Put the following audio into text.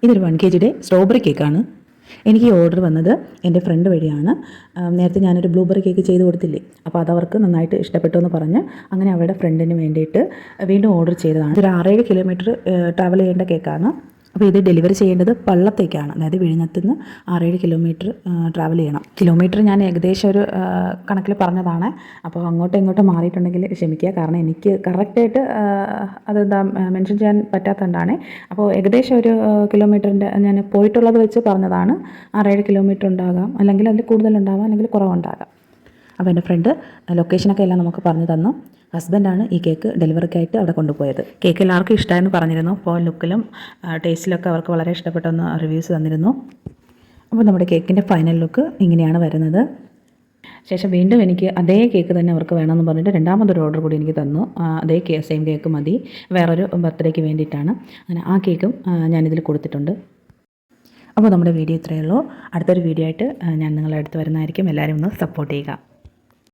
ഇതൊരു 1 kg strawberry കേക്കാണ്. എനിക്ക് ഈ ഓർഡർ വന്നത് എൻ്റെ ഫ്രണ്ട് വഴിയാണ്. നേരത്തെ ഞാനൊരു ബ്ലൂബെറി കേക്ക് ചെയ്ത് കൊടുത്തില്ലേ, അപ്പോൾ അതവർക്ക് നന്നായിട്ട് ഇഷ്ടപ്പെട്ടു എന്ന് പറഞ്ഞ് അങ്ങനെ അവരുടെ ഫ്രണ്ടിന് വേണ്ടിയിട്ട് വീണ്ടും ഓർഡർ ചെയ്തതാണ്. ഇതൊരു 6-7 കിലോമീറ്റർ ട്രാവൽ ചെയ്യേണ്ട കേക്കാണ്. അപ്പോൾ ഇത് ഡെലിവറി ചെയ്യേണ്ടത് പള്ളത്തേക്കാണ്. അതായത് വിഴിഞ്ഞത്ത് നിന്ന് 6-7 കിലോമീറ്റർ ട്രാവൽ ചെയ്യണം. കിലോമീറ്റർ ഞാൻ ഏകദേശം ഒരു കണക്കിൽ പറഞ്ഞതാണ്. അപ്പോൾ അങ്ങോട്ടും ഇങ്ങോട്ടും മാറിയിട്ടുണ്ടെങ്കിൽ ക്ഷമിക്കുക. കാരണം എനിക്ക് കറക്റ്റായിട്ട് അതെന്താ മെൻഷൻ ചെയ്യാൻ പറ്റാത്തതുകൊണ്ടാണ്. അപ്പോൾ ഏകദേശം ഒരു കിലോമീറ്ററിൻ്റെ ഞാൻ പോയിട്ടുള്ളത് വെച്ച് പറഞ്ഞതാണ്. 6-7 കിലോമീറ്റർ ഉണ്ടാകാം, അല്ലെങ്കിൽ അതിൽ കൂടുതലുണ്ടാകാം, അല്ലെങ്കിൽ കുറവുണ്ടാകാം. അപ്പോൾ എൻ്റെ ഫ്രണ്ട് ലൊക്കേഷനൊക്കെ എല്ലാം നമുക്ക് പറഞ്ഞു തന്നു. ഹസ്ബൻഡാണ് ഈ കേക്ക് ഡെലിവറിക്കായിട്ട് അവിടെ കൊണ്ടുപോയത്. കേക്ക് എല്ലാവർക്കും ഇഷ്ടമായെന്ന് പറഞ്ഞിരുന്നു. അപ്പോൾ ലുക്കിലും ടേസ്റ്റിലൊക്കെ അവർക്ക് വളരെ ഇഷ്ടപ്പെട്ടെന്ന് റിവ്യൂസ് തന്നിരുന്നു. അപ്പോൾ നമ്മുടെ കേക്കിൻ്റെ ഫൈനൽ ലുക്ക് ഇങ്ങനെയാണ് വരുന്നത്. ശേഷം വീണ്ടും എനിക്ക് അതേ കേക്ക് തന്നെ അവർക്ക് വേണമെന്ന് പറഞ്ഞിട്ട് രണ്ടാമതൊരു ഓർഡർ കൂടി എനിക്ക് തന്നു. അതേ സെയിം കേക്ക് മതി, വേറൊരു ബർത്ത്ഡേക്ക് വേണ്ടിയിട്ടാണ്. അങ്ങനെ ആ കേക്കും ഞാനിതിൽ കൊടുത്തിട്ടുണ്ട്. അപ്പോൾ നമ്മുടെ വീഡിയോ ഇത്രയേ ഉള്ളൂ. അടുത്തൊരു വീഡിയോ ആയിട്ട് ഞാൻ നിങ്ങളുടെ അടുത്ത് വരുന്നതായിരിക്കും. എല്ലാവരും ഒന്ന് സപ്പോർട്ട് ചെയ്യുക.